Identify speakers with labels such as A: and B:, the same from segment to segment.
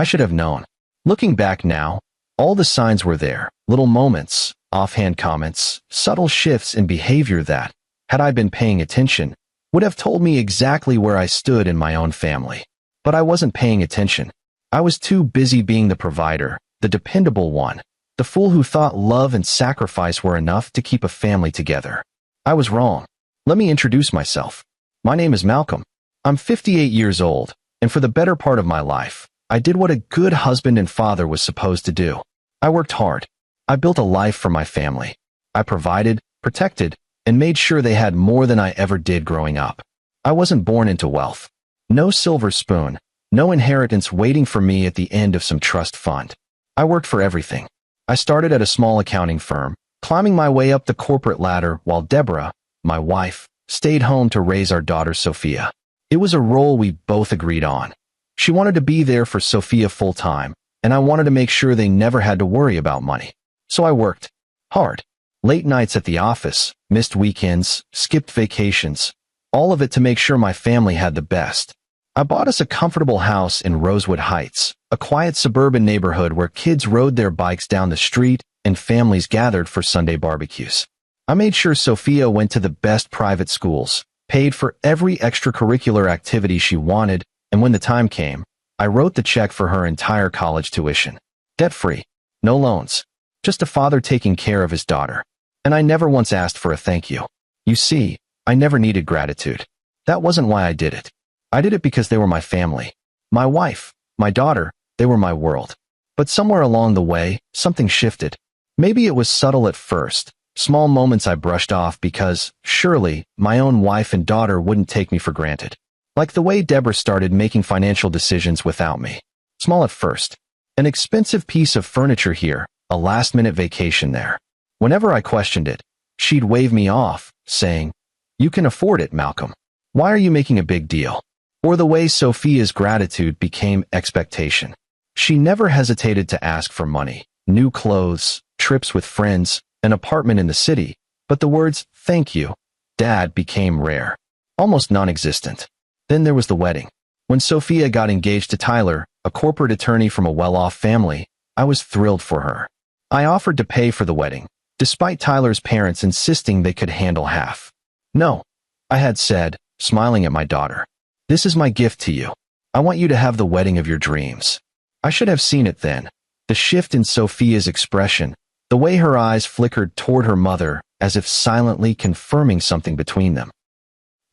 A: I should have known. Looking back now, all the signs were there, little moments, offhand comments, subtle shifts in behavior that, had I been paying attention, would have told me exactly where I stood in my own family. But I wasn't paying attention. I was too busy being the provider, the dependable one, the fool who thought love and sacrifice were enough to keep a family together. I was wrong. Let me introduce myself. My name is Malcolm. I'm 58 years old, and for the better part of my life, I did what a good husband and father was supposed to do. I worked hard. I built a life for my family. I provided, protected, and made sure they had more than I ever did growing up. I wasn't born into wealth. No silver spoon, no inheritance waiting for me at the end of some trust fund. I worked for everything. I started at a small accounting firm, climbing my way up the corporate ladder while Deborah, my wife, stayed home to raise our daughter Sophia. It was a role we both agreed on. She wanted to be there for Sophia full-time, and I wanted to make sure they never had to worry about money. So I worked hard. Late nights at the office, missed weekends, skipped vacations, all of it to make sure my family had the best. I bought us a comfortable house in Rosewood Heights, a quiet suburban neighborhood where kids rode their bikes down the street and families gathered for Sunday barbecues. I made sure Sophia went to the best private schools, paid for every extracurricular activity she wanted, and when the time came, I wrote the check for her entire college tuition. Debt-free. No loans. Just a father taking care of his daughter. And I never once asked for a thank you. You see, I never needed gratitude. That wasn't why I did it. I did it because they were my family. My wife, my daughter, they were my world. But somewhere along the way, something shifted. Maybe it was subtle at first, small moments I brushed off because, surely, my own wife and daughter wouldn't take me for granted. Like the way Deborah started making financial decisions without me. Small at first. An expensive piece of furniture here, a last-minute vacation there. Whenever I questioned it, she'd wave me off, saying, "You can afford it, Malcolm. Why are you making a big deal?" Or the way Sophia's gratitude became expectation. She never hesitated to ask for money, new clothes, trips with friends, an apartment in the city, but the words, "Thank you, Dad," became rare, almost non-existent. Then there was the wedding. When Sophia got engaged to Tyler, a corporate attorney from a well-off family, I was thrilled for her. I offered to pay for the wedding, despite Tyler's parents insisting they could handle half. "No," I had said, smiling at my daughter. "This is my gift to you. I want you to have the wedding of your dreams." I should have seen it then. The shift in Sophia's expression, the way her eyes flickered toward her mother, as if silently confirming something between them.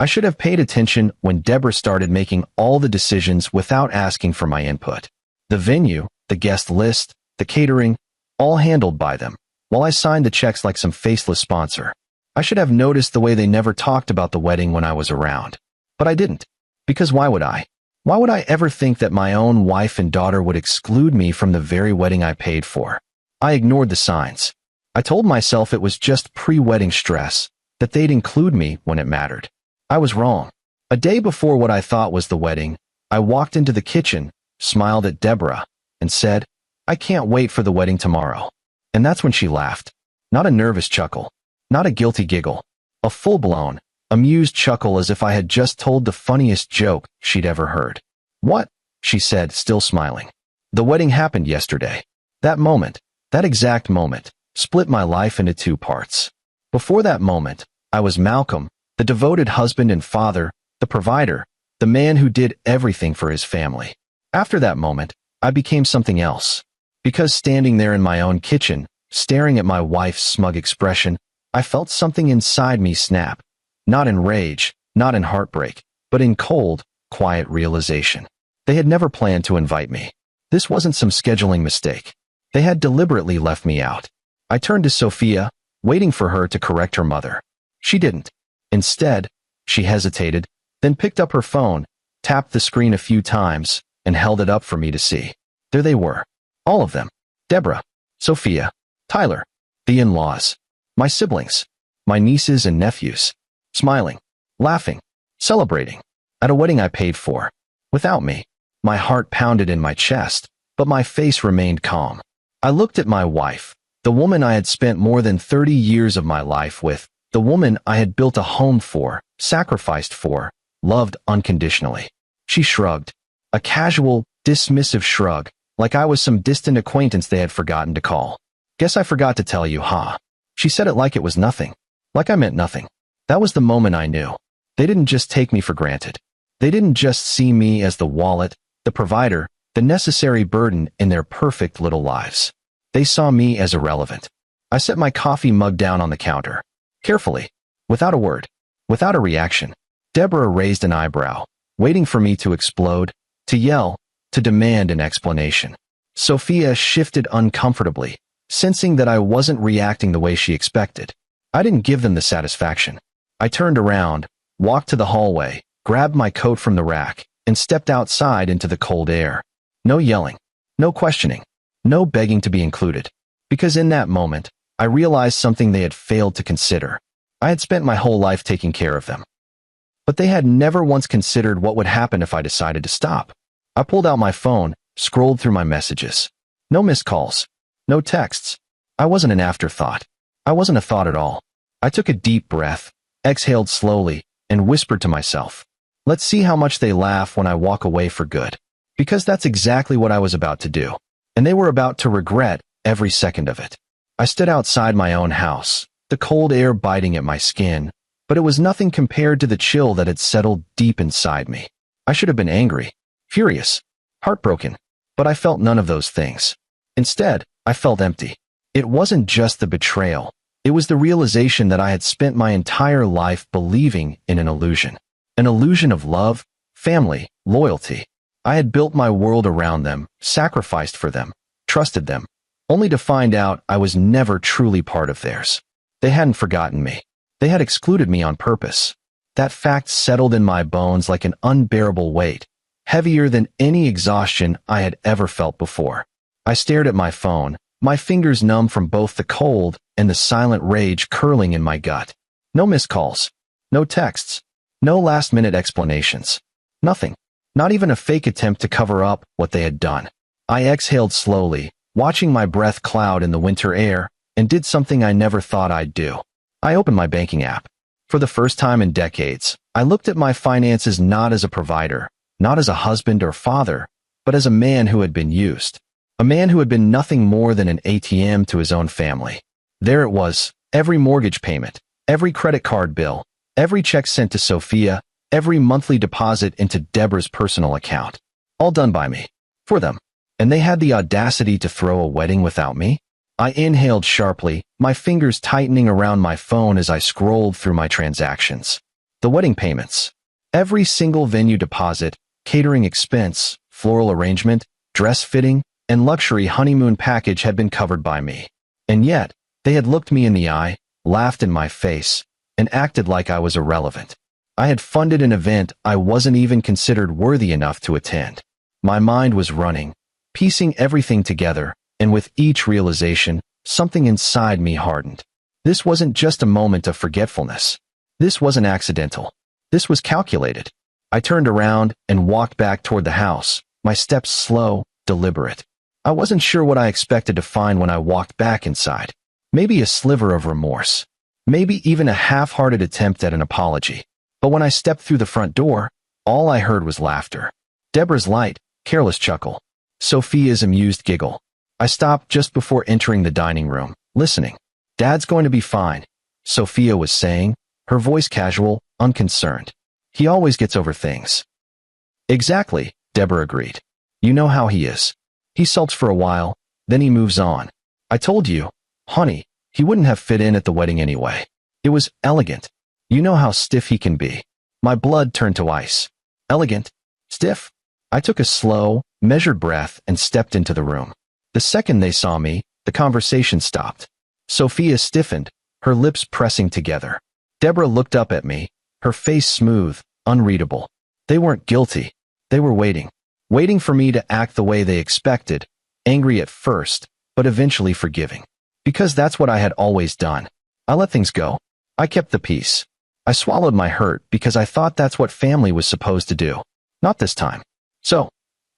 A: I should have paid attention when Deborah started making all the decisions without asking for my input. The venue, the guest list, the catering, all handled by them, while I signed the checks like some faceless sponsor. I should have noticed the way they never talked about the wedding when I was around. But I didn't. Because why would I? Why would I ever think that my own wife and daughter would exclude me from the very wedding I paid for? I ignored the signs. I told myself it was just pre-wedding stress, that they'd include me when it mattered. I was wrong. A day before what I thought was the wedding, I walked into the kitchen, smiled at Deborah, and said, "I can't wait for the wedding tomorrow." And that's when she laughed. Not a nervous chuckle. Not a guilty giggle. A full-blown, amused chuckle as if I had just told the funniest joke she'd ever heard. "What?" she said, still smiling. "The wedding happened yesterday." That moment, that exact moment, split my life into two parts. Before that moment, I was Malcolm, the devoted husband and father, the provider, the man who did everything for his family. After that moment, I became something else. Because standing there in my own kitchen, staring at my wife's smug expression, I felt something inside me snap. Not in rage, not in heartbreak, but in cold, quiet realization. They had never planned to invite me. This wasn't some scheduling mistake. They had deliberately left me out. I turned to Sophia, waiting for her to correct her mother. She didn't. Instead, she hesitated, then picked up her phone, tapped the screen a few times, and held it up for me to see. There they were. All of them. Deborah, Sophia, Tyler, the in-laws, my siblings, my nieces and nephews. Smiling, laughing, celebrating, at a wedding I paid for. Without me. My heart pounded in my chest, but my face remained calm. I looked at my wife, the woman I had spent more than 30 years of my life with, the woman I had built a home for, sacrificed for, loved unconditionally. She shrugged. A casual, dismissive shrug, like I was some distant acquaintance they had forgotten to call. Guess I forgot to tell you, huh? She said it like it was nothing. Like I meant nothing. That was the moment I knew. They didn't just take me for granted. They didn't just see me as the wallet, the provider, the necessary burden in their perfect little lives. They saw me as irrelevant. I set my coffee mug down on the counter. Carefully. Without a word. Without a reaction. Deborah raised an eyebrow, waiting for me to explode, to yell, to demand an explanation. Sophia shifted uncomfortably, sensing that I wasn't reacting the way she expected. I didn't give them the satisfaction. I turned around, walked to the hallway, grabbed my coat from the rack, and stepped outside into the cold air. No yelling. No questioning. No begging to be included. Because in that moment, I realized something they had failed to consider. I had spent my whole life taking care of them. But they had never once considered what would happen if I decided to stop. I pulled out my phone, scrolled through my messages. No missed calls. No texts. I wasn't an afterthought. I wasn't a thought at all. I took a deep breath, exhaled slowly, and whispered to myself, let's see how much they laugh when I walk away for good. Because that's exactly what I was about to do. And they were about to regret every second of it. I stood outside my own house, the cold air biting at my skin, but it was nothing compared to the chill that had settled deep inside me. I should have been angry, furious, heartbroken, but I felt none of those things. Instead, I felt empty. It wasn't just the betrayal. It was the realization that I had spent my entire life believing in an illusion of love, family, loyalty. I had built my world around them, sacrificed for them, trusted them, only to find out I was never truly part of theirs. They hadn't forgotten me. They had excluded me on purpose. That fact settled in my bones like an unbearable weight, heavier than any exhaustion I had ever felt before. I stared at my phone, my fingers numb from both the cold and the silent rage curling in my gut. No missed calls. No texts. No last-minute explanations. Nothing. Not even a fake attempt to cover up what they had done. I exhaled slowly, watching my breath cloud in the winter air, and did something I never thought I'd do. I opened my banking app. For the first time in decades, I looked at my finances not as a provider, not as a husband or father, but as a man who had been used. A man who had been nothing more than an ATM to his own family. There it was, every mortgage payment, every credit card bill, every check sent to Sophia, every monthly deposit into Deborah's personal account. All done by me. For them. And they had the audacity to throw a wedding without me? I inhaled sharply, my fingers tightening around my phone as I scrolled through my transactions. The wedding payments. Every single venue deposit, catering expense, floral arrangement, dress fitting, and luxury honeymoon package had been covered by me. And yet, they had looked me in the eye, laughed in my face, and acted like I was irrelevant. I had funded an event I wasn't even considered worthy enough to attend. My mind was running, piecing everything together, and with each realization, something inside me hardened. This wasn't just a moment of forgetfulness. This wasn't accidental. This was calculated. I turned around and walked back toward the house, my steps slow, deliberate. I wasn't sure what I expected to find when I walked back inside. Maybe a sliver of remorse. Maybe even a half-hearted attempt at an apology. But when I stepped through the front door, all I heard was laughter. Deborah's light, careless chuckle. Sophia's amused giggle. I stopped just before entering the dining room, listening. Dad's going to be fine, Sophia was saying, her voice casual, unconcerned. He always gets over things. Exactly, Deborah agreed. You know how he is. He sulks for a while, then he moves on. I told you, honey, he wouldn't have fit in at the wedding anyway. It was elegant. You know how stiff he can be. My blood turned to ice. Elegant? Stiff? I took a slow, measured breath and stepped into the room. The second they saw me, the conversation stopped. Sophia stiffened, her lips pressing together. Deborah looked up at me, her face smooth, unreadable. They weren't guilty. They were waiting. Waiting for me to act the way they expected, angry at first, but eventually forgiving. Because that's what I had always done. I let things go. I kept the peace. I swallowed my hurt because I thought that's what family was supposed to do. Not this time. So,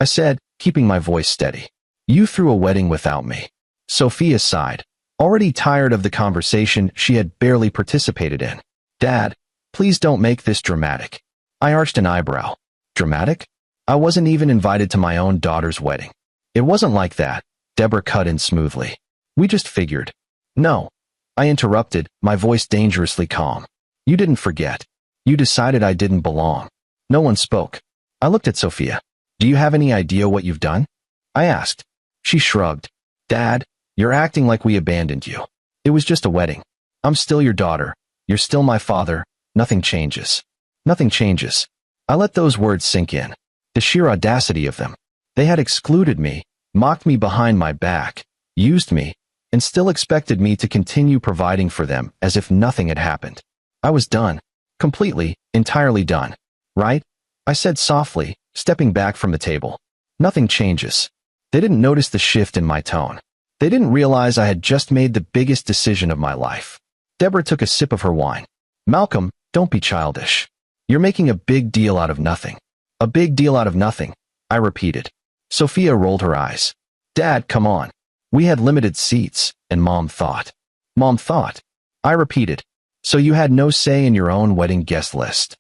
A: I said, keeping my voice steady. You threw a wedding without me. Sophia sighed, already tired of the conversation she had barely participated in. Dad, please don't make this dramatic. I arched an eyebrow. Dramatic? I wasn't even invited to my own daughter's wedding. It wasn't like that, Deborah cut in smoothly. We just figured. No. I interrupted, my voice dangerously calm. You didn't forget. You decided I didn't belong. No one spoke. I looked at Sophia. Do you have any idea what you've done? I asked. She shrugged. Dad, you're acting like we abandoned you. It was just a wedding. I'm still your daughter. You're still my father. Nothing changes. Nothing changes. I let those words sink in. The sheer audacity of them. They had excluded me, mocked me behind my back, used me, and still expected me to continue providing for them as if nothing had happened. I was done. Completely, entirely done. Right? I said softly, stepping back from the table. Nothing changes. They didn't notice the shift in my tone. They didn't realize I had just made the biggest decision of my life. Deborah took a sip of her wine. Malcolm, don't be childish. You're making a big deal out of nothing. A big deal out of nothing, I repeated. Sophia rolled her eyes. Dad, come on. We had limited seats, and Mom thought. Mom thought. I repeated. So you had no say in your own wedding guest list.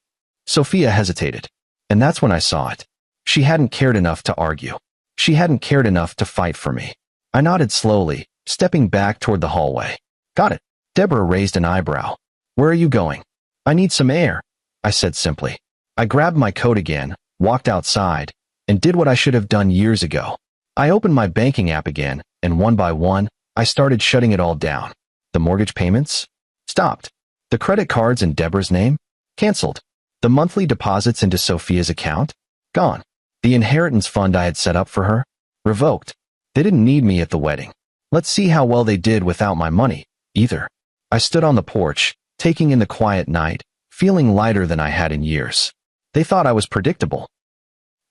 A: Sophia hesitated. And that's when I saw it. She hadn't cared enough to argue. She hadn't cared enough to fight for me. I nodded slowly, stepping back toward the hallway. Got it. Deborah raised an eyebrow. Where are you going? I need some air, I said simply. I grabbed my coat again, walked outside, and did what I should have done years ago. I opened my banking app again, and one by one, I started shutting it all down. The mortgage payments? Stopped. The credit cards in Deborah's name? Canceled. The monthly deposits into Sophia's account? Gone. The inheritance fund I had set up for her? Revoked. They didn't need me at the wedding. Let's see how well they did without my money, either. I stood on the porch, taking in the quiet night, feeling lighter than I had in years. They thought I was predictable.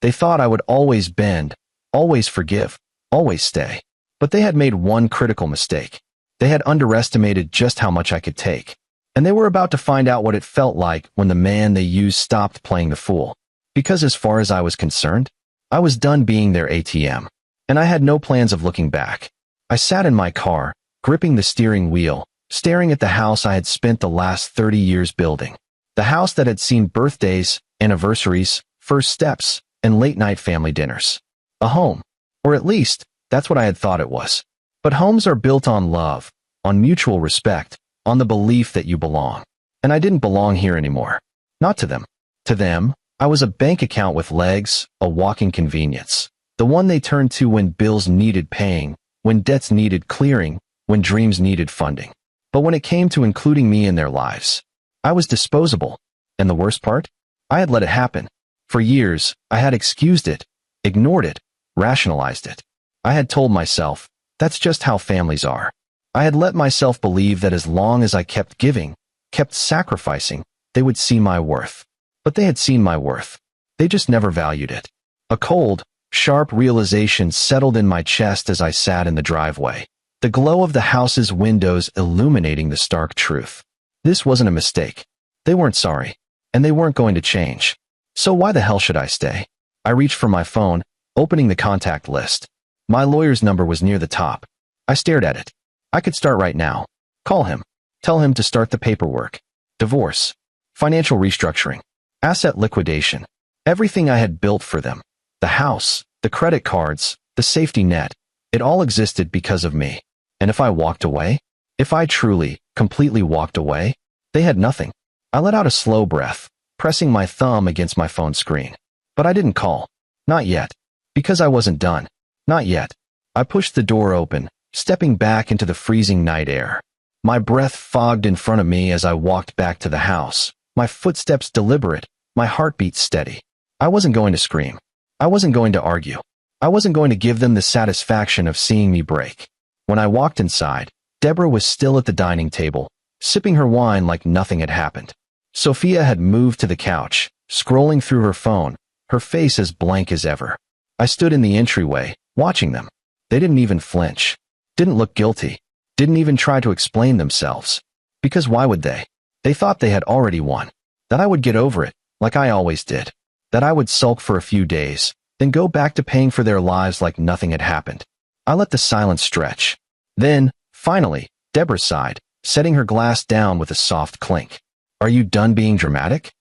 A: They thought I would always bend, always forgive, always stay. But they had made one critical mistake. They had underestimated just how much I could take. And they were about to find out what it felt like when the man they used stopped playing the fool. Because as far as I was concerned, I was done being their ATM. And I had no plans of looking back. I sat in my car, gripping the steering wheel, staring at the house I had spent the last 30 years building. The house that had seen birthdays, anniversaries, first steps, and late-night family dinners. A home. Or at least, that's what I had thought it was. But homes are built on love, on mutual respect, on the belief that you belong. And I didn't belong here anymore. Not to them. To them, I was a bank account with legs, a walking convenience. The one they turned to when bills needed paying, when debts needed clearing, when dreams needed funding. But when it came to including me in their lives, I was disposable. And the worst part? I had let it happen. For years, I had excused it, ignored it, rationalized it. I had told myself, that's just how families are. I had let myself believe that as long as I kept giving, kept sacrificing, they would see my worth. But they had seen my worth. They just never valued it. A cold, sharp realization settled in my chest as I sat in the driveway, the glow of the house's windows illuminating the stark truth. This wasn't a mistake. They weren't sorry, and they weren't going to change. So why the hell should I stay? I reached for my phone, opening the contact list. My lawyer's number was near the top. I stared at it. I could start right now. Call him. Tell him to start the paperwork. Divorce. Financial restructuring. Asset liquidation. Everything I had built for them. The house, the credit cards, the safety net. It all existed because of me. And if I walked away? If I truly, completely walked away? They had nothing. I let out a slow breath, pressing my thumb against my phone screen. But I didn't call. Not yet. Because I wasn't done. Not yet. I pushed the door open, stepping back into the freezing night air. My breath fogged in front of me as I walked back to the house, my footsteps deliberate, my heartbeat steady. I wasn't going to scream. I wasn't going to argue. I wasn't going to give them the satisfaction of seeing me break. When I walked inside, Deborah was still at the dining table, sipping her wine like nothing had happened. Sophia had moved to the couch, scrolling through her phone, her face as blank as ever. I stood in the entryway, watching them. They didn't even flinch. Didn't look guilty. Didn't even try to explain themselves. Because why would they? They thought they had already won. That I would get over it, like I always did. That I would sulk for a few days, then go back to paying for their lives like nothing had happened. I let the silence stretch. Then, finally, Deborah sighed, setting her glass down with a soft clink. Are you done being dramatic?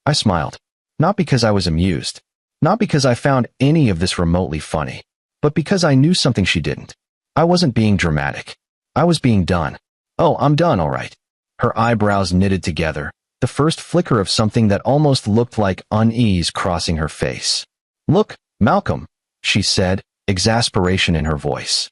A: I smiled. Not because I was amused. Not because I found any of this remotely funny. but because I knew something she didn't. I wasn't being dramatic. I was being done. Oh, I'm done, all right. Her eyebrows knitted together, the first flicker of something that almost looked like unease crossing her face. Look, Malcolm, she said, exasperation in her voice.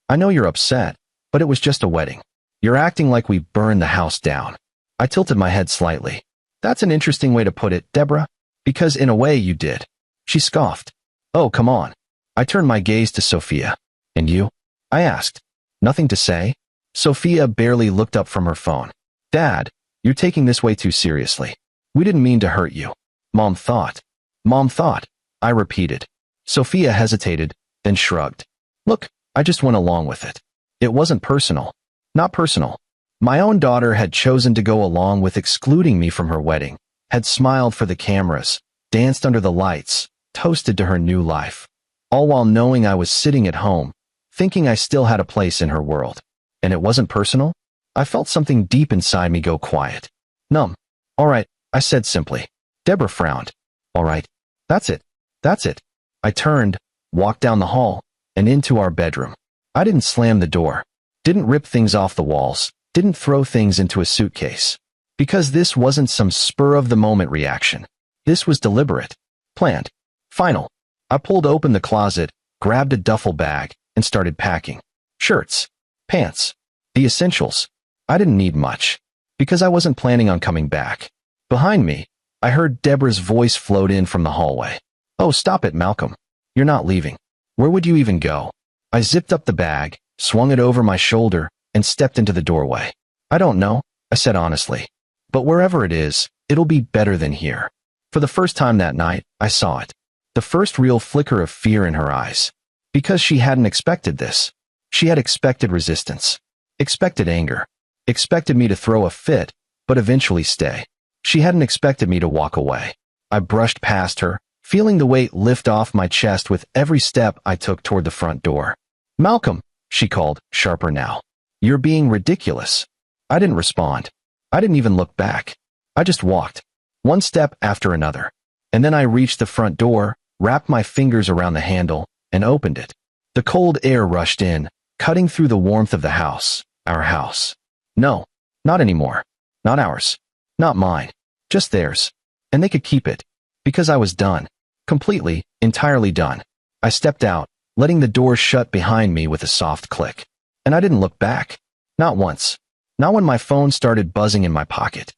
A: I know you're upset, but it was just a wedding. You're acting like we burned the house down. I tilted my head slightly. That's an interesting way to put it, Deborah, because in a way you did. She scoffed. Oh, come on. I turned my gaze to Sophia. And you? I asked. Nothing to say? Sophia barely looked up from her phone. Dad, you're taking this way too seriously. We didn't mean to hurt you. Mom thought. Mom thought, I repeated. Sophia hesitated, then shrugged. Look, I just went along with it. It wasn't personal. Not personal. My own daughter had chosen to go along with excluding me from her wedding, had smiled for the cameras, danced under the lights, toasted to her new life, all while knowing I was sitting at home, thinking I still had a place in her world. And it wasn't personal? I felt something deep inside me go quiet. Numb. All right, I said simply. Deborah frowned. All right. That's it. That's it. I turned, walked down the hall, and into our bedroom. I didn't slam the door, didn't rip things off the walls, didn't throw things into a suitcase. Because this wasn't some spur-of-the-moment reaction. This was deliberate, planned, final. I pulled open the closet, grabbed a duffel bag, and started packing. Shirts, pants, the essentials. I didn't need much, because I wasn't planning on coming back. Behind me, I heard Deborah's voice float in from the hallway. Oh, stop it, Malcolm. You're not leaving. Where would you even go? I zipped up the bag, swung it over my shoulder, and stepped into the doorway. I don't know, I said honestly. But wherever it is, it'll be better than here. For the first time that night, I saw it. The first real flicker of fear in her eyes. Because she hadn't expected this. She had expected resistance. Expected anger. Expected me to throw a fit, but eventually stay. She hadn't expected me to walk away. I brushed past her, feeling the weight lift off my chest with every step I took toward the front door. Malcolm, she called, sharper now. You're being ridiculous. I didn't respond. I didn't even look back. I just walked, one step after another. And then I reached the front door, wrapped my fingers around the handle, and opened it. The cold air rushed in, cutting through the warmth of the house, our house. No, not anymore. Not ours. Not mine. Just theirs. And they could keep it. Because I was done. Completely, entirely done. I stepped out, letting the door shut behind me with a soft click. And I didn't look back. Not once. Not when my phone started buzzing in my pocket.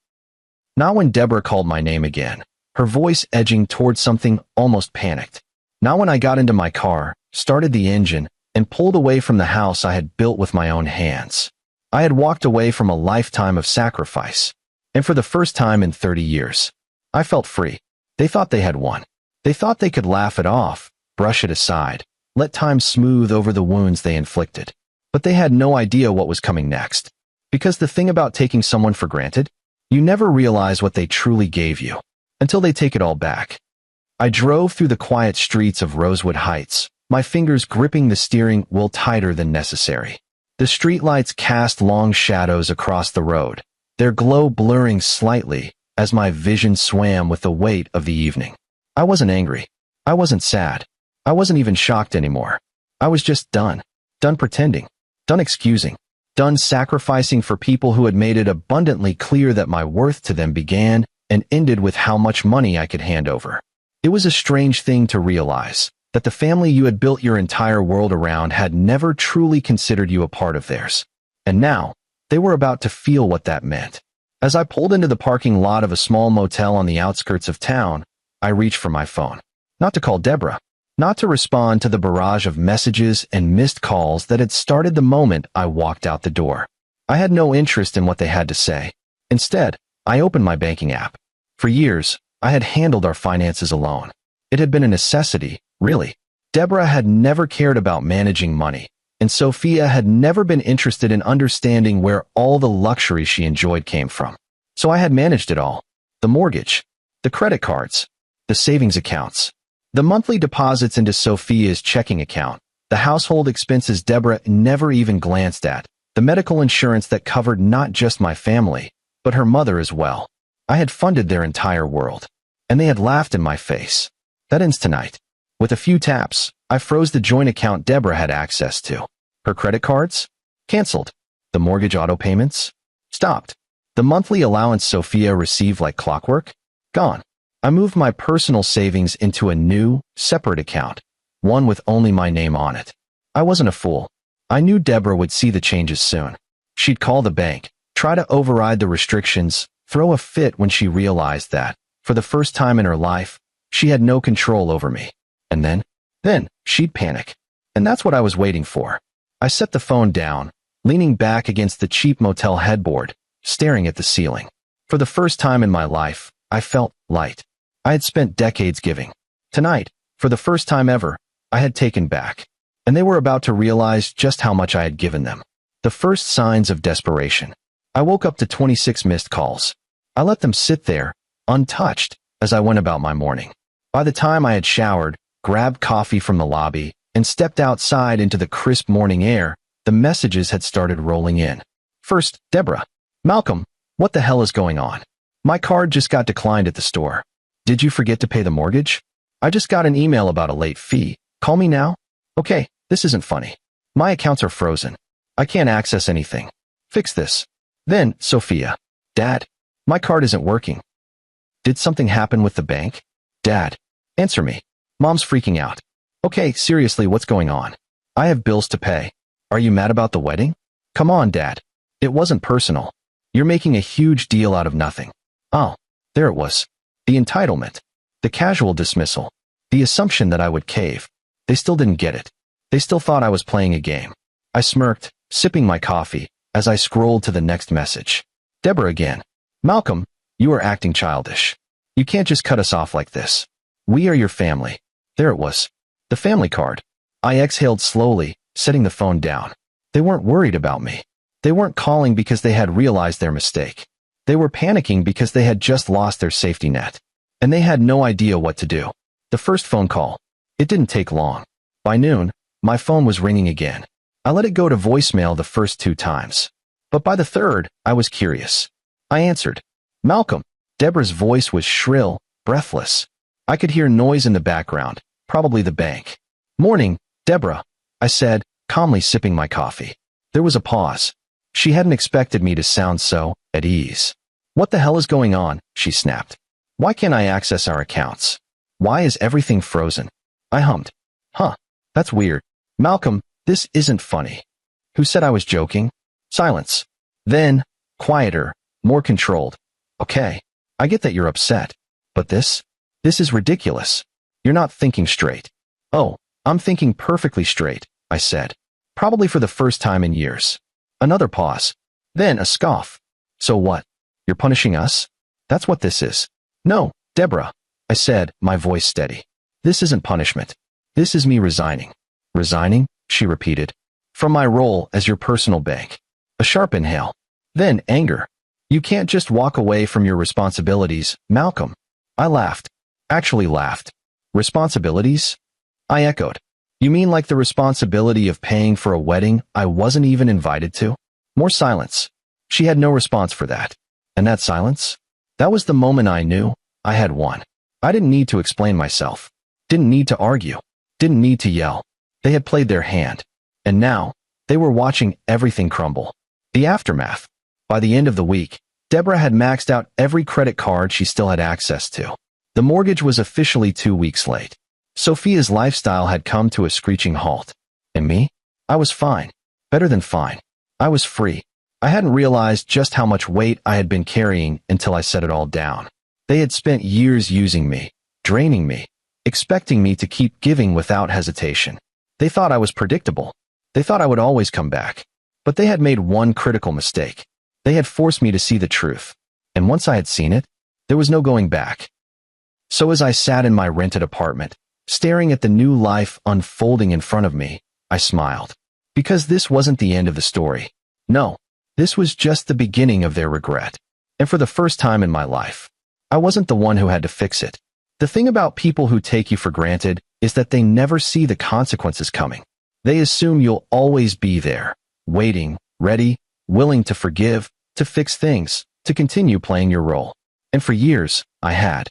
A: Not when Deborah called my name again, her voice edging towards something almost panicked. Not when I got into my car, started the engine, and pulled away from the house I had built with my own hands. I had walked away from a lifetime of sacrifice. And for the first time in 30 years, I felt free. They thought they had won. They thought they could laugh it off, brush it aside, let time smooth over the wounds they inflicted. But they had no idea what was coming next. Because the thing about taking someone for granted, you never realize what they truly gave you, until they take it all back. I drove through the quiet streets of Rosewood Heights, my fingers gripping the steering wheel tighter than necessary. The streetlights cast long shadows across the road, their glow blurring slightly as my vision swam with the weight of the evening. I wasn't angry. I wasn't sad. I wasn't even shocked anymore. I was just done. Done pretending. Done excusing. Done sacrificing for people who had made it abundantly clear that my worth to them began and ended with how much money I could hand over. It was a strange thing to realize, that the family you had built your entire world around had never truly considered you a part of theirs. And now, they were about to feel what that meant. As I pulled into the parking lot of a small motel on the outskirts of town, I reached for my phone. Not to call Deborah. Not to respond to the barrage of messages and missed calls that had started the moment I walked out the door. I had no interest in what they had to say. Instead, I opened my banking app. For years, I had handled our finances alone. It had been a necessity, really. Deborah had never cared about managing money, and Sophia had never been interested in understanding where all the luxury she enjoyed came from. So I had managed it all. The mortgage, the credit cards, the savings accounts, the monthly deposits into Sophia's checking account, the household expenses Deborah never even glanced at, the medical insurance that covered not just my family, but her mother as well. I had funded their entire world, and they had laughed in my face. That ends tonight. With a few taps, I froze the joint account Deborah had access to. Her credit cards? Canceled. The mortgage auto payments? Stopped. The monthly allowance Sophia received like clockwork? Gone. I moved my personal savings into a new, separate account, one with only my name on it. I wasn't a fool. I knew Deborah would see the changes soon. She'd call the bank, try to override the restrictions, throw a fit when she realized that, for the first time in her life, she had no control over me. And then she'd panic. And that's what I was waiting for. I set the phone down, leaning back against the cheap motel headboard, staring at the ceiling. For the first time in my life, I felt light. I had spent decades giving. Tonight, for the first time ever, I had taken back. And they were about to realize just how much I had given them. The first signs of desperation. I woke up to 26 missed calls. I let them sit there, untouched, as I went about my morning. By the time I had showered, grabbed coffee from the lobby, and stepped outside into the crisp morning air, the messages had started rolling in. First, Deborah. Malcolm, what the hell is going on? My card just got declined at the store. Did you forget to pay the mortgage? I just got an email about a late fee. Call me now? Okay, this isn't funny. My accounts are frozen. I can't access anything. Fix this. Then, Sophia. Dad, my card isn't working. Did something happen with the bank? Dad, answer me. Mom's freaking out. Okay, seriously, what's going on? I have bills to pay. Are you mad about the wedding? Come on, Dad. It wasn't personal. You're making a huge deal out of nothing. Oh, there it was. The entitlement. The casual dismissal. The assumption that I would cave. They still didn't get it. They still thought I was playing a game. I smirked, sipping my coffee, as I scrolled to the next message. Deborah again. Malcolm, you are acting childish. You can't just cut us off like this. We are your family. There it was. The family card. I exhaled slowly, setting the phone down. They weren't worried about me. They weren't calling because they had realized their mistake. They were panicking because they had just lost their safety net. And they had no idea what to do. The first phone call. It didn't take long. By noon, my phone was ringing again. I let it go to voicemail the first 2 times. But by the third, I was curious. I answered. Malcolm. Deborah's voice was shrill, breathless. I could hear noise in the background, probably the bank. Morning, Deborah, I said, calmly sipping my coffee. There was a pause. She hadn't expected me to sound so at ease. What the hell is going on? She snapped. Why can't I access our accounts? Why is everything frozen? I hummed. Huh, that's weird. Malcolm, this isn't funny. Who said I was joking? Silence. Then, quieter, more controlled. Okay, I get that you're upset. But this is ridiculous. You're not thinking straight. Oh, I'm thinking perfectly straight, I said. Probably for the first time in years. Another pause. Then a scoff. So what? You're punishing us? That's what this is. No, Deborah, I said, my voice steady. This isn't punishment. This is me resigning. Resigning? She repeated. From my role as your personal bank. A sharp inhale. Then anger. You can't just walk away from your responsibilities, Malcolm. I laughed. Actually laughed. Responsibilities? I echoed. You mean like the responsibility of paying for a wedding I wasn't even invited to? More silence. She had no response for that. And that silence? That was the moment I knew I had won. I didn't need to explain myself. Didn't need to argue. Didn't need to yell. They had played their hand. And now, they were watching everything crumble. The aftermath. By the end of the week, Deborah had maxed out every credit card she still had access to. The mortgage was officially 2 weeks late. Sophia's lifestyle had come to a screeching halt. And me? I was fine. Better than fine. I was free. I hadn't realized just how much weight I had been carrying until I set it all down. They had spent years using me, draining me, expecting me to keep giving without hesitation. They thought I was predictable. They thought I would always come back. But they had made one critical mistake. They had forced me to see the truth. And once I had seen it, there was no going back. So as I sat in my rented apartment, staring at the new life unfolding in front of me, I smiled. Because this wasn't the end of the story. No, this was just the beginning of their regret. And for the first time in my life, I wasn't the one who had to fix it. The thing about people who take you for granted is that they never see the consequences coming. They assume you'll always be there, waiting, ready, willing to forgive, to fix things, to continue playing your role. And for years, I had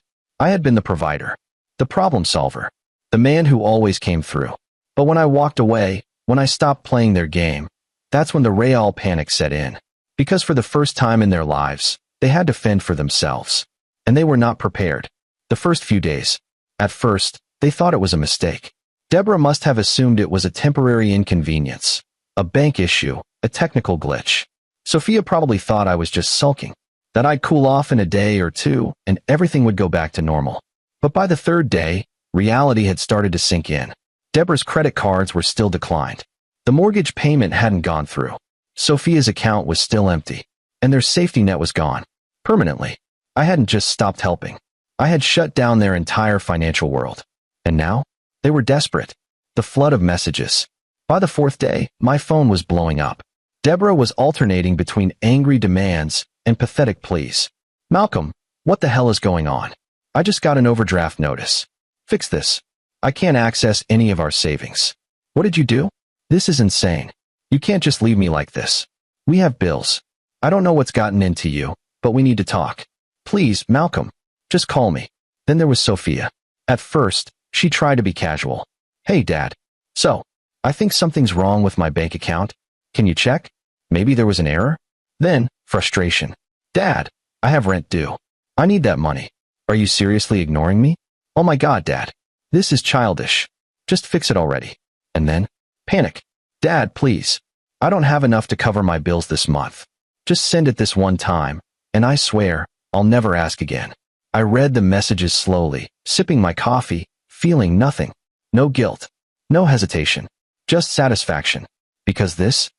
A: been the provider, the problem solver, the man who always came through. But when I walked away, when I stopped playing their game, that's when the real panic set in. Because for the first time in their lives, they had to fend for themselves. And they were not prepared. The first few days. At first, they thought it was a mistake. Deborah must have assumed it was a temporary inconvenience, a bank issue, a technical glitch. Sophia probably thought I was just sulking, that I'd cool off in a day or two and everything would go back to normal. But by the third day, reality had started to sink in. Deborah's credit cards were still declined. The mortgage payment hadn't gone through. Sophia's account was still empty, and their safety net was gone. Permanently. I hadn't just stopped helping. I had shut down their entire financial world. And now? They were desperate. The flood of messages. By the fourth day, my phone was blowing up. Deborah was alternating between angry demands and pathetic pleas. Malcolm, what the hell is going on? I just got an overdraft notice. Fix this. I can't access any of our savings. What did you do? This is insane. You can't just leave me like this. We have bills. I don't know what's gotten into you, but we need to talk. Please, Malcolm, just call me. Then there was Sophia. At first, she tried to be casual. Hey, Dad. So, I think something's wrong with my bank account. Can you check? Maybe there was an error? Then, frustration. Dad, I have rent due. I need that money. Are you seriously ignoring me? Oh my God, Dad. This is childish. Just fix it already. And then, panic. Dad, please. I don't have enough to cover my bills this month. Just send it this one time, and I swear, I'll never ask again. I read the messages slowly, sipping my coffee, feeling nothing. No guilt. No hesitation. Just satisfaction. Because this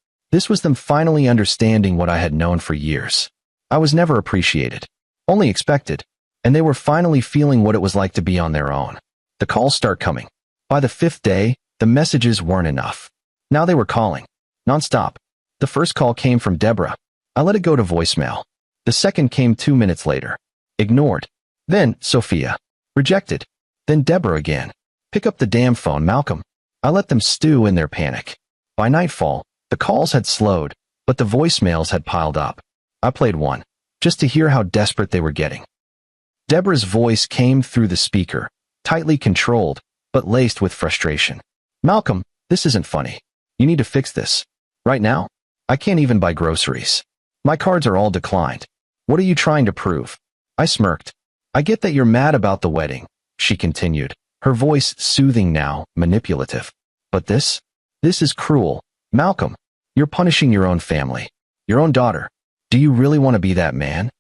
A: was them finally understanding what I had known for years. I was never appreciated. Only expected. And they were finally feeling what it was like to be on their own. The calls start coming. By the fifth day, the messages weren't enough. Now they were calling. Nonstop. The first call came from Deborah. I let it go to voicemail. The second came 2 minutes later. Ignored. Then, Sophia. Rejected. Then Deborah again. Pick up the damn phone, Malcolm. I let them stew in their panic. By nightfall, the calls had slowed, but the voicemails had piled up. I played one, just to hear how desperate they were getting. Deborah's voice came through the speaker, tightly controlled, but laced with frustration. Malcolm, this isn't funny. You need to fix this. Right now, I can't even buy groceries. My cards are all declined. What are you trying to prove? I smirked. I get that you're mad about the wedding, she continued, her voice soothing now, manipulative. But this is cruel. Malcolm, you're punishing your own family, your own daughter. Do you really want to be that man?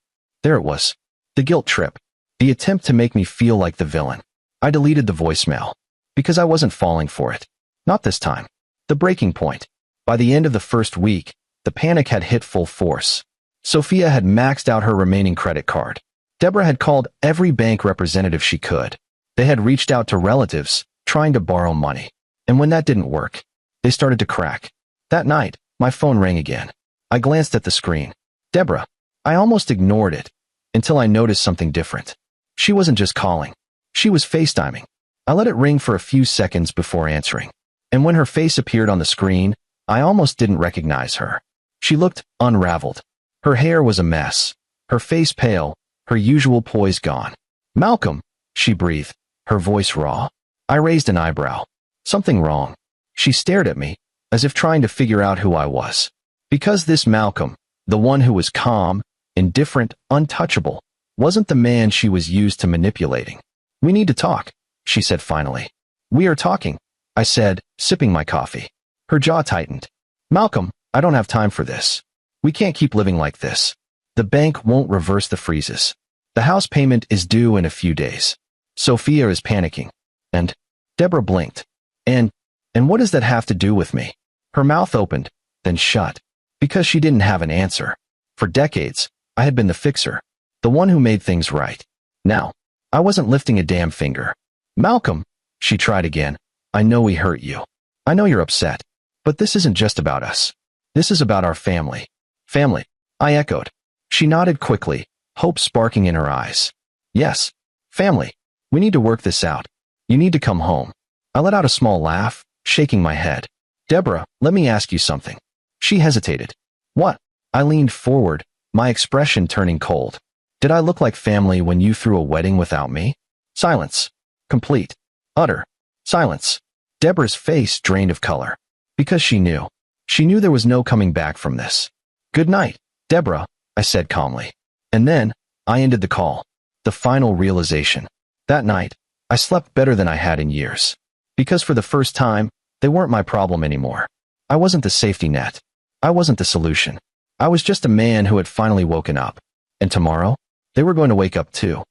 A: There it was. The guilt trip. The attempt to make me feel like the villain. I deleted the voicemail. Because I wasn't falling for it. Not this time. The breaking point. By the end of the first week, the panic had hit full force. Sophia had maxed out her remaining credit card. Deborah had called every bank representative she could. They had reached out to relatives, trying to borrow money. And when that didn't work, they started to crack. That night, my phone rang again. I glanced at the screen. Deborah. I almost ignored it, until I noticed something different. She wasn't just calling. She was FaceTiming. I let it ring for a few seconds before answering. And when her face appeared on the screen, I almost didn't recognize her. She looked unraveled. Her hair was a mess. Her face pale, her usual poise gone. Malcolm, she breathed, her voice raw. I raised an eyebrow. Something wrong. She stared at me, as if trying to figure out who I was. Because this Malcolm, the one who was calm, indifferent, untouchable, wasn't the man she was used to manipulating. We need to talk, she said finally. We are talking, I said, sipping my coffee. Her jaw tightened. Malcolm, I don't have time for this. We can't keep living like this. The bank won't reverse the freezes. The house payment is due in a few days. Sophia is panicking. And Deborah blinked. And what does that have to do with me? Her mouth opened, then shut. Because she didn't have an answer. For decades, I had been the fixer. The one who made things right. Now, I wasn't lifting a damn finger. Malcolm, she tried again. I know we hurt you. I know you're upset. But this isn't just about us. This is about our family. Family, I echoed. She nodded quickly, hope sparking in her eyes. Yes, family. We need to work this out. You need to come home. I let out a small laugh, shaking my head. Deborah, let me ask you something. She hesitated. What? I leaned forward, my expression turning cold. Did I look like family when you threw a wedding without me? Silence. Complete. Utter. Silence. Deborah's face drained of color. Because she knew. She knew there was no coming back from this. "Good night, Deborah," I said calmly. And then, I ended the call. The final realization. That night, I slept better than I had in years. Because for the first time, they weren't my problem anymore. I wasn't the safety net. I wasn't the solution. I was just a man who had finally woken up. And tomorrow, they were going to wake up too.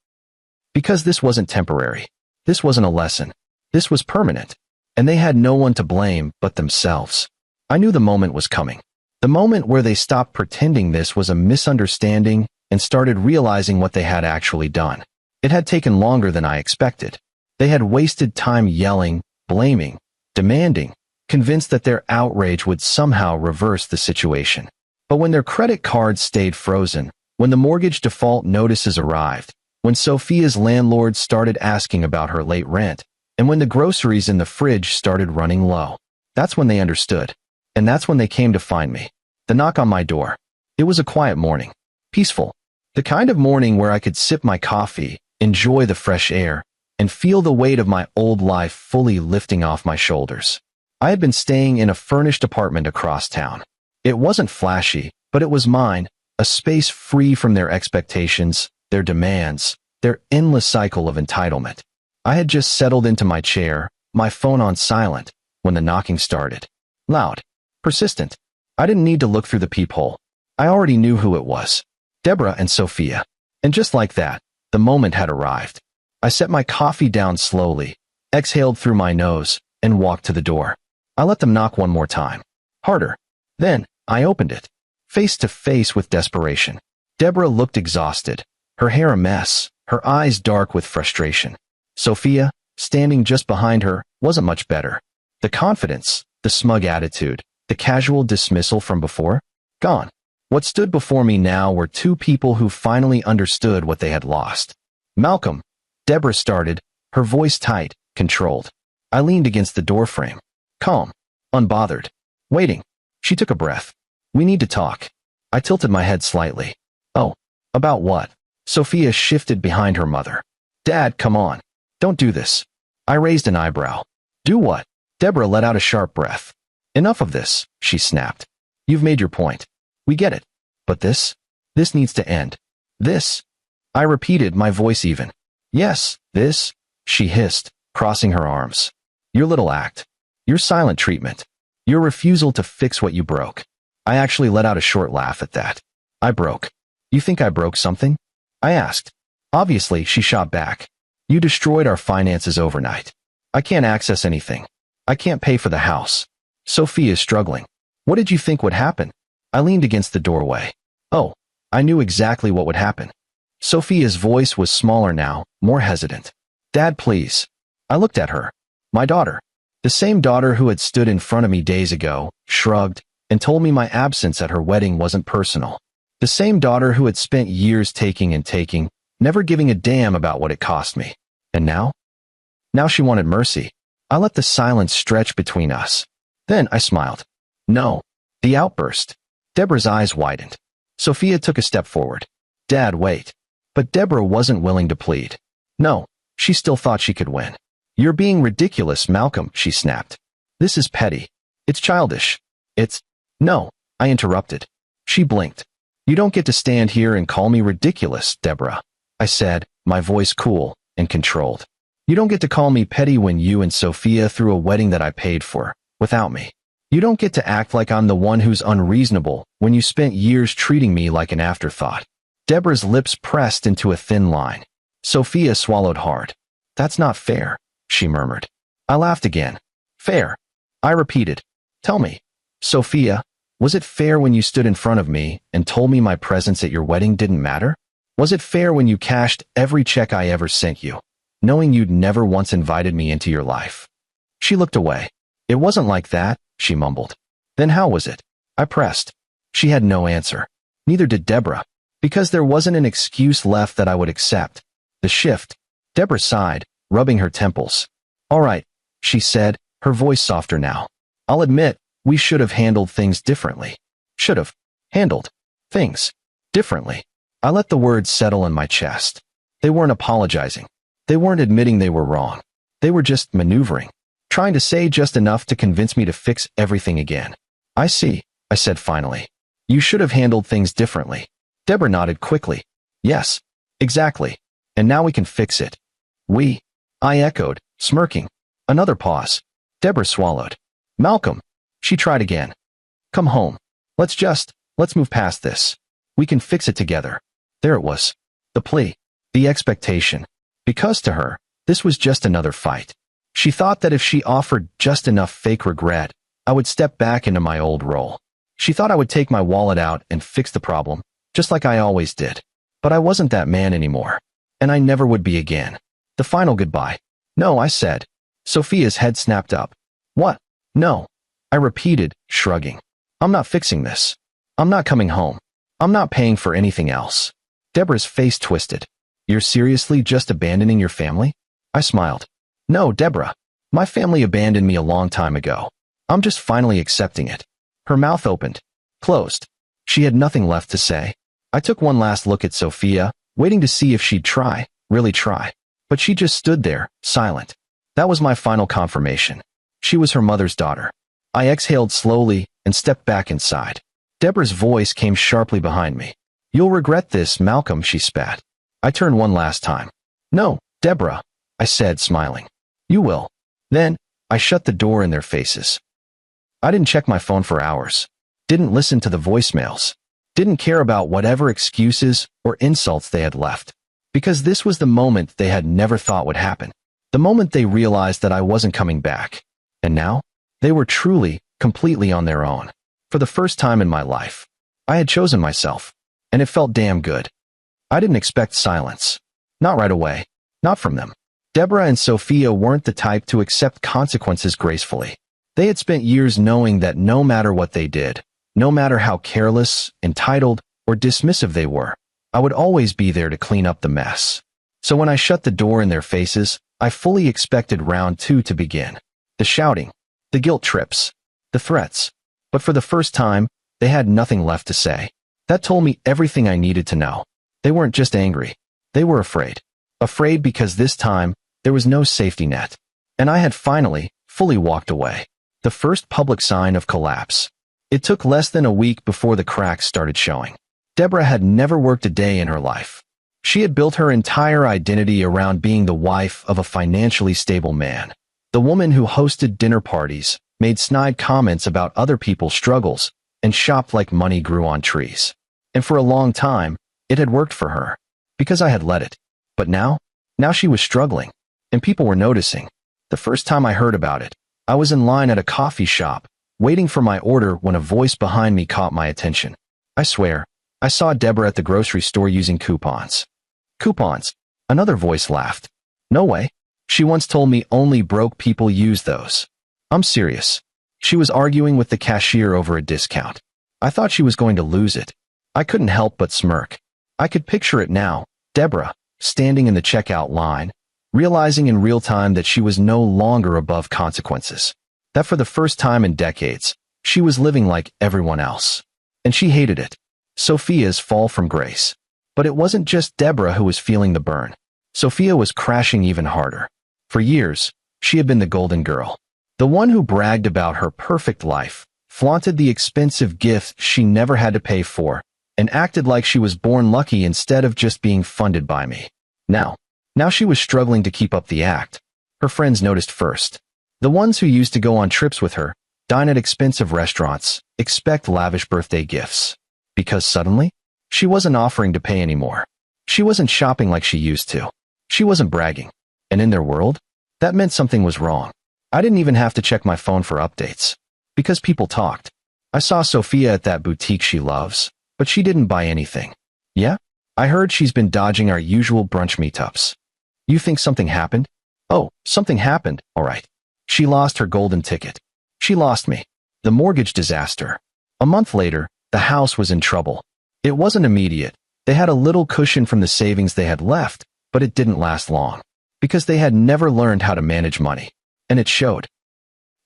A: Because this wasn't temporary. This wasn't a lesson. This was permanent. And they had no one to blame but themselves. I knew the moment was coming. The moment where they stopped pretending this was a misunderstanding and started realizing what they had actually done. It had taken longer than I expected. They had wasted time yelling, blaming, demanding, convinced that their outrage would somehow reverse the situation. But when their credit cards stayed frozen, when the mortgage default notices arrived, when Sophia's landlord started asking about her late rent, and when the groceries in the fridge started running low, that's when they understood. And that's when they came to find me. The knock on my door. It was a quiet morning. Peaceful. The kind of morning where I could sip my coffee, enjoy the fresh air, and feel the weight of my old life fully lifting off my shoulders. I had been staying in a furnished apartment across town. It wasn't flashy, but it was mine, a space free from their expectations, their demands, their endless cycle of entitlement. I had just settled into my chair, my phone on silent, when the knocking started. Loud. Persistent. I didn't need to look through the peephole. I already knew who it was. Deborah and Sophia. And just like that, the moment had arrived. I set my coffee down slowly, exhaled through my nose, and walked to the door. I let them knock one more time. Harder. Then, I opened it. Face to face with desperation. Deborah looked exhausted, her hair a mess, her eyes dark with frustration. Sophia, standing just behind her, wasn't much better. The confidence, the smug attitude, the casual dismissal from before? Gone. What stood before me now were two people who finally understood what they had lost. "Malcolm," Deborah started, her voice tight, controlled. I leaned against the doorframe. Calm. Unbothered. Waiting. She took a breath. "We need to talk." I tilted my head slightly. "Oh. About what?" Sophia shifted behind her mother. "Dad, come on. Don't do this." I raised an eyebrow. "Do what?" Deborah let out a sharp breath. "Enough of this," she snapped. "You've made your point. We get it. But this? This needs to end. This?" I repeated, my voice even. "Yes, this," she hissed, crossing her arms. "Your little act. Your silent treatment. Your refusal to fix what you broke." I actually let out a short laugh at that. "I broke. You think I broke something?" I asked. Obviously, she shot back. "You destroyed our finances overnight. I can't access anything. I can't pay for the house. Sophia is struggling. What did you think would happen?" I leaned against the doorway. Oh, I knew exactly what would happen. Sophia's voice was smaller now, more hesitant. "Dad, please." I looked at her. My daughter. The same daughter who had stood in front of me days ago, shrugged, and told me my absence at her wedding wasn't personal. The same daughter who had spent years taking and taking, never giving a damn about what it cost me. And now? Now she wanted mercy. I let the silence stretch between us. Then I smiled. "No." The outburst. Deborah's eyes widened. Sophia took a step forward. "Dad, wait." But Deborah wasn't willing to plead. No, she still thought she could win. "You're being ridiculous, Malcolm," she snapped. "This is petty. It's childish. It's—" "No," I interrupted. She blinked. "You don't get to stand here and call me ridiculous, Deborah," I said, my voice cool and controlled. "You don't get to call me petty when you and Sophia threw a wedding that I paid for, without me. You don't get to act like I'm the one who's unreasonable when you spent years treating me like an afterthought." Deborah's lips pressed into a thin line. Sophia swallowed hard. "That's not fair," she murmured. I laughed again. "Fair?" I repeated. "Tell me, Sophia, was it fair when you stood in front of me and told me my presence at your wedding didn't matter? Was it fair when you cashed every check I ever sent you, knowing you'd never once invited me into your life?" She looked away. "It wasn't like that," she mumbled. "Then how was it?" I pressed. She had no answer. Neither did Deborah. Because there wasn't an excuse left that I would accept. The shift. Deborah sighed, rubbing her temples. "All right," she said, her voice softer now. "I'll admit, we should have handled things differently. Should have handled things differently." I let the words settle in my chest. They weren't apologizing. They weren't admitting they were wrong. They were just maneuvering. trying to say just enough to convince me to fix everything again. I see, I said finally. You should have handled things differently. Deborah nodded quickly. Yes, exactly. And now we can fix it. We? I echoed, smirking. Another pause. Deborah swallowed. Malcolm. She tried again. Come home. Let's move past this. We can fix it together. There it was. The plea. The expectation. Because to her, this was just another fight. She thought that if she offered just enough fake regret, I would step back into my old role. She thought I would take my wallet out and fix the problem, just like I always did. But I wasn't that man anymore. And I never would be again. The final goodbye. No, I said. Sophia's head snapped up. What? No. I repeated, shrugging. I'm not fixing this. I'm not coming home. I'm not paying for anything else. Deborah's face twisted. You're seriously just abandoning your family? I smiled. No, Deborah. My family abandoned me a long time ago. I'm just finally accepting it. Her mouth opened. Closed. She had nothing left to say. I took one last look at Sophia, waiting to see if she'd try, really try. But she just stood there, silent. That was my final confirmation. She was her mother's daughter. I exhaled slowly and stepped back inside. Deborah's voice came sharply behind me. You'll regret this, Malcolm, she spat. I turned one last time. No, Deborah, I said, smiling. You will. Then, I shut the door in their faces. I didn't check my phone for hours. Didn't listen to the voicemails. Didn't care about whatever excuses or insults they had left. Because this was the moment they had never thought would happen. The moment they realized that I wasn't coming back. And now, they were truly, completely on their own. For the first time in my life, I had chosen myself. And it felt damn good. I didn't expect silence. Not right away. Not from them. Deborah and Sophia weren't the type to accept consequences gracefully. They had spent years knowing that no matter what they did, no matter how careless, entitled, or dismissive they were, I would always be there to clean up the mess. So when I shut the door in their faces, I fully expected round 2 to begin. The shouting, the guilt trips, the threats. But for the first time, they had nothing left to say. That told me everything I needed to know. They weren't just angry. They were afraid. Afraid because this time, there was no safety net. And I had finally, fully walked away. The first public sign of collapse. It took less than a week before the cracks started showing. Deborah had never worked a day in her life. She had built her entire identity around being the wife of a financially stable man. The woman who hosted dinner parties, made snide comments about other people's struggles, and shopped like money grew on trees. And for a long time, it had worked for her. Because I had let it. But now she was struggling. And people were noticing. The first time I heard about it, I was in line at a coffee shop, waiting for my order when a voice behind me caught my attention. I swear, I saw Deborah at the grocery store using coupons. Coupons? Another voice laughed. No way. She once told me only broke people use those. I'm serious. She was arguing with the cashier over a discount. I thought she was going to lose it. I couldn't help but smirk. I could picture it now, Deborah, standing in the checkout line, realizing in real time that she was no longer above consequences. That for the first time in decades, she was living like everyone else. And she hated it. Sophia's fall from grace. But it wasn't just Deborah who was feeling the burn. Sophia was crashing even harder. For years, she had been the golden girl. The one who bragged about her perfect life, flaunted the expensive gifts she never had to pay for, and acted like she was born lucky instead of just being funded by me. Now she was struggling to keep up the act. Her friends noticed first. The ones who used to go on trips with her, dine at expensive restaurants, expect lavish birthday gifts. Because suddenly, she wasn't offering to pay anymore. She wasn't shopping like she used to. She wasn't bragging. And in their world, that meant something was wrong. I didn't even have to check my phone for updates. Because people talked. I saw Sophia at that boutique she loves, but she didn't buy anything. Yeah? I heard she's been dodging our usual brunch meetups. You think something happened? Oh, something happened, all right. She lost her golden ticket. She lost me. The mortgage disaster. A month later, the house was in trouble. It wasn't immediate. They had a little cushion from the savings they had left, but it didn't last long. Because they had never learned how to manage money. And it showed.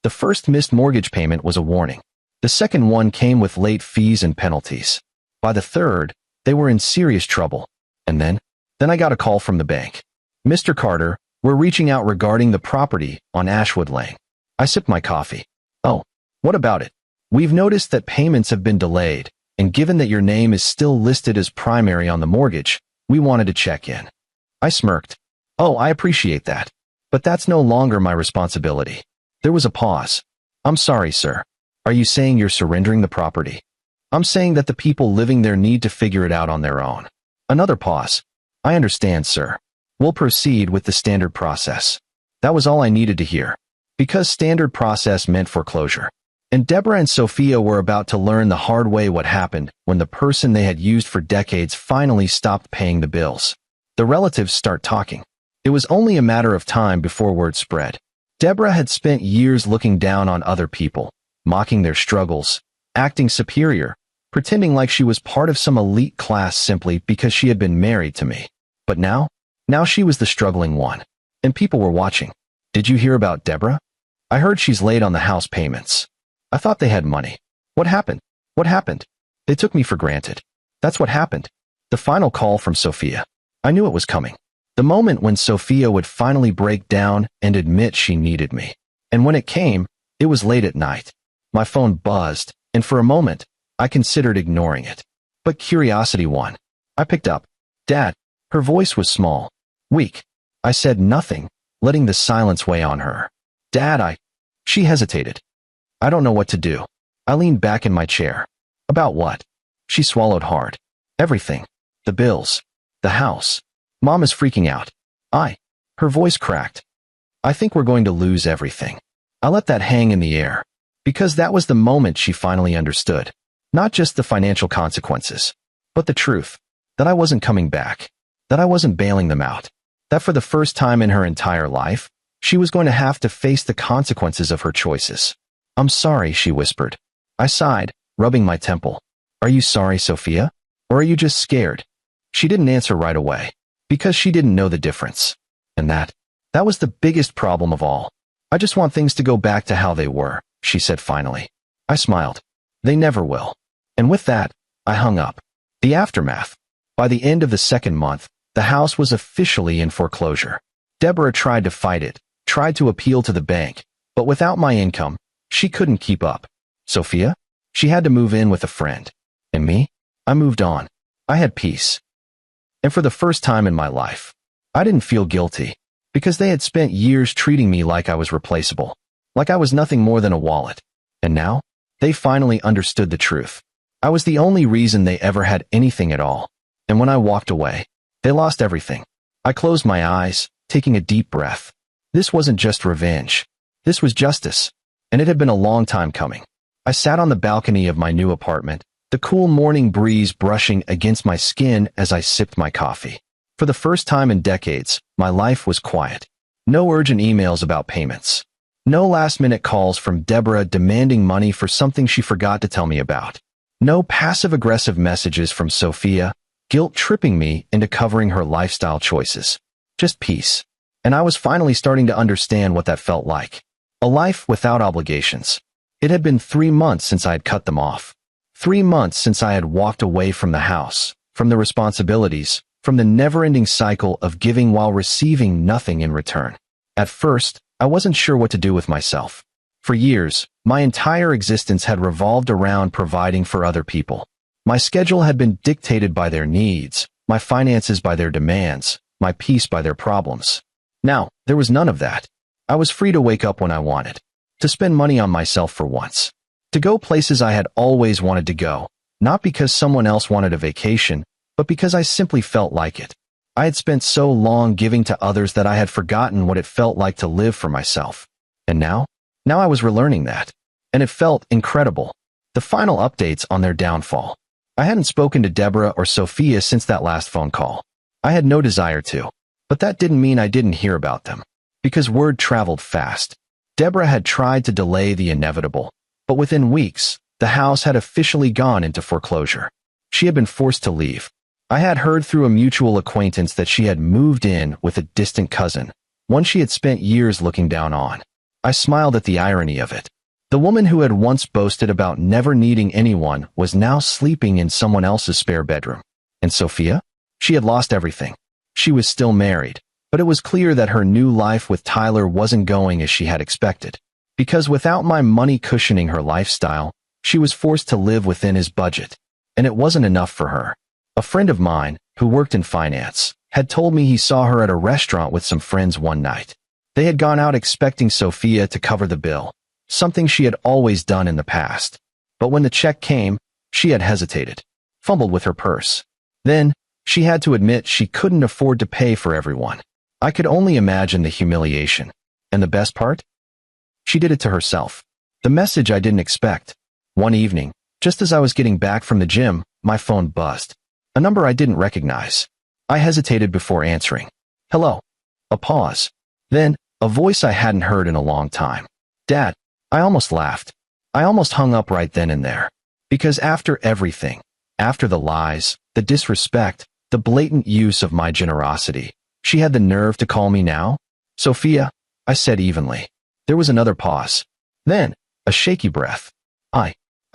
A: The first missed mortgage payment was a warning. The second one came with late fees and penalties. By the third, they were in serious trouble. And then I got a call from the bank. Mr. Carter, we're reaching out regarding the property on Ashwood Lane. I sipped my coffee. Oh, what about it? We've noticed that payments have been delayed, and given that your name is still listed as primary on the mortgage, we wanted to check in. I smirked. Oh, I appreciate that. But that's no longer my responsibility. There was a pause. I'm sorry, sir. Are you saying you're surrendering the property? I'm saying that the people living there need to figure it out on their own. Another pause. I understand, sir. We'll proceed with the standard process. That was all I needed to hear. Because standard process meant foreclosure. And Deborah and Sophia were about to learn the hard way what happened when the person they had used for decades finally stopped paying the bills. The relatives start talking. It was only a matter of time before word spread. Deborah had spent years looking down on other people, mocking their struggles, acting superior, pretending like she was part of some elite class simply because she had been married to me. But now she was the struggling one. And people were watching. Did you hear about Deborah? I heard she's late on the house payments. I thought they had money. What happened? What happened? They took me for granted. That's what happened. The final call from Sophia. I knew it was coming. The moment when Sophia would finally break down and admit she needed me. And when it came, it was late at night. My phone buzzed, and for a moment, I considered ignoring it. But curiosity won. I picked up. Dad. Her voice was small, weak. I said nothing, letting the silence weigh on her. Dad, She hesitated. I don't know what to do. I leaned back in my chair. About what? She swallowed hard. Everything. The bills. The house. Mom is freaking out. Her voice cracked. I think we're going to lose everything. I let that hang in the air. Because that was the moment she finally understood. Not just the financial consequences, but the truth. That I wasn't coming back. That I wasn't bailing them out. That for the first time in her entire life, she was going to have to face the consequences of her choices. I'm sorry, she whispered. I sighed, rubbing my temple. Are you sorry, Sophia? Or are you just scared? She didn't answer right away. Because she didn't know the difference. And that was the biggest problem of all. I just want things to go back to how they were, she said finally. I smiled. They never will. And with that, I hung up. The aftermath. By the end of the second month, the house was officially in foreclosure. Deborah tried to fight it, tried to appeal to the bank, but without my income, she couldn't keep up. Sophia? She had to move in with a friend. And me? I moved on. I had peace. And for the first time in my life, I didn't feel guilty, because they had spent years treating me like I was replaceable, like I was nothing more than a wallet. And now, they finally understood the truth. I was the only reason they ever had anything at all. And when I walked away, they lost everything. I closed my eyes, taking a deep breath. This wasn't just revenge. This was justice. And it had been a long time coming. I sat on the balcony of my new apartment, the cool morning breeze brushing against my skin as I sipped my coffee. For the first time in decades, my life was quiet. No urgent emails about payments. No last-minute calls from Deborah demanding money for something she forgot to tell me about. No passive-aggressive messages from Sophia, guilt-tripping me into covering her lifestyle choices. Just peace. And I was finally starting to understand what that felt like. A life without obligations. It had been 3 months since I had cut them off. 3 months since I had walked away from the house, from the responsibilities, from the never-ending cycle of giving while receiving nothing in return. At first, I wasn't sure what to do with myself. For years, my entire existence had revolved around providing for other people. My schedule had been dictated by their needs, my finances by their demands, my peace by their problems. Now, there was none of that. I was free to wake up when I wanted, to spend money on myself for once. To go places I had always wanted to go, not because someone else wanted a vacation, but because I simply felt like it. I had spent so long giving to others that I had forgotten what it felt like to live for myself. And now I was relearning that. And it felt incredible. The final updates on their downfall. I hadn't spoken to Deborah or Sophia since that last phone call. I had no desire to. But that didn't mean I didn't hear about them. Because word traveled fast. Deborah had tried to delay the inevitable. But within weeks, the house had officially gone into foreclosure. She had been forced to leave. I had heard through a mutual acquaintance that she had moved in with a distant cousin, one she had spent years looking down on. I smiled at the irony of it. The woman who had once boasted about never needing anyone was now sleeping in someone else's spare bedroom. And Sophia? She had lost everything. She was still married, but it was clear that her new life with Tyler wasn't going as she had expected. Because without my money cushioning her lifestyle, she was forced to live within his budget. And it wasn't enough for her. A friend of mine, who worked in finance, had told me he saw her at a restaurant with some friends one night. They had gone out expecting Sophia to cover the bill, something she had always done in the past. But when the check came, she had hesitated, fumbled with her purse. Then, she had to admit she couldn't afford to pay for everyone. I could only imagine the humiliation. And the best part? She did it to herself. The message I didn't expect. One evening, just as I was getting back from the gym, my phone buzzed. A number I didn't recognize. I hesitated before answering. Hello. A pause. Then, a voice I hadn't heard in a long time. Dad. I almost laughed. I almost hung up right then and there. Because after everything, after the lies, the disrespect, the blatant use of my generosity, she had the nerve to call me now? Sophia, I said evenly. There was another pause. Then, a shaky breath.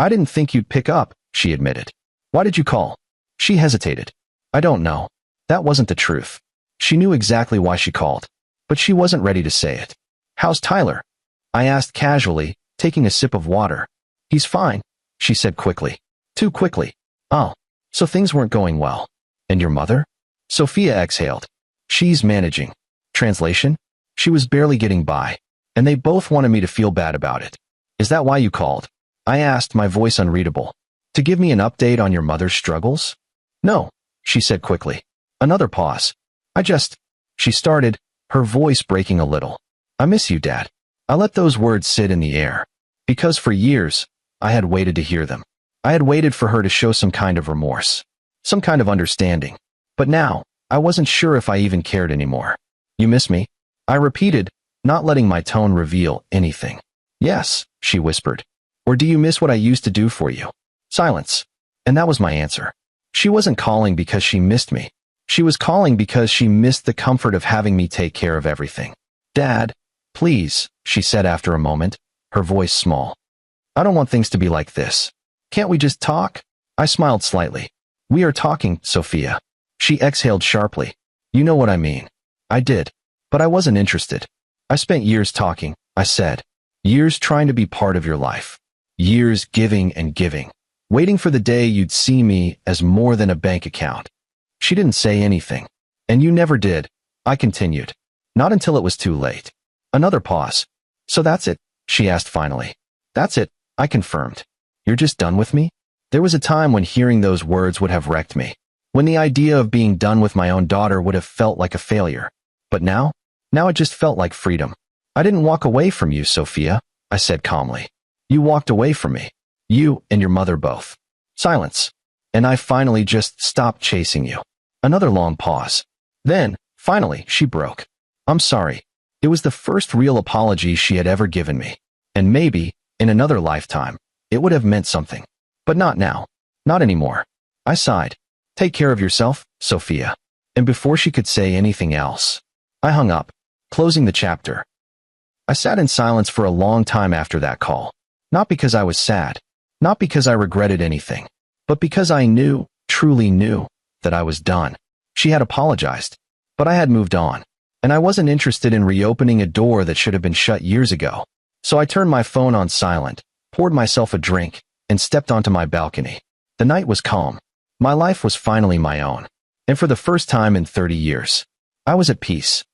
A: I didn't think you'd pick up, she admitted. Why did you call? She hesitated. I don't know. That wasn't the truth. She knew exactly why she called, but she wasn't ready to say it. How's Tyler? I asked casually, taking a sip of water. He's fine, she said quickly. Too quickly. Oh, so things weren't going well. And your mother? Sophia exhaled. She's managing. Translation? She was barely getting by, and they both wanted me to feel bad about it. Is that why you called? I asked, my voice unreadable. To give me an update on your mother's struggles? No, she said quickly. Another pause. She started, her voice breaking a little. I miss you, Dad. I let those words sit in the air. Because for years, I had waited to hear them. I had waited for her to show some kind of remorse. Some kind of understanding. But now, I wasn't sure if I even cared anymore. You miss me? I repeated, not letting my tone reveal anything. Yes, she whispered. Or do you miss what I used to do for you? Silence. And that was my answer. She wasn't calling because she missed me. She was calling because she missed the comfort of having me take care of everything. Dad, please, she said after a moment, her voice small. I don't want things to be like this. Can't we just talk? I smiled slightly. We are talking, Sophia. She exhaled sharply. You know what I mean. I did. But I wasn't interested. I spent years talking, I said. Years trying to be part of your life. Years giving and giving. Waiting for the day you'd see me as more than a bank account. She didn't say anything. And you never did, I continued. Not until it was too late. Another pause. So that's it, she asked finally. That's it, I confirmed. You're just done with me? There was a time when hearing those words would have wrecked me. When the idea of being done with my own daughter would have felt like a failure. But now it just felt like freedom. I didn't walk away from you, Sophia, I said calmly. You walked away from me. You and your mother both. Silence. And I finally just stopped chasing you. Another long pause. Then, finally, she broke. I'm sorry. It was the first real apology she had ever given me. And maybe, in another lifetime, it would have meant something. But not now. Not anymore. I sighed. Take care of yourself, Sophia. And before she could say anything else, I hung up, closing the chapter. I sat in silence for a long time after that call. Not because I was sad. Not because I regretted anything. But because I knew, truly knew, that I was done. She had apologized. But I had moved on. And I wasn't interested in reopening a door that should have been shut years ago. So I turned my phone on silent, poured myself a drink, and stepped onto my balcony. The night was calm. My life was finally my own. And for the first time in 30 years, I was at peace.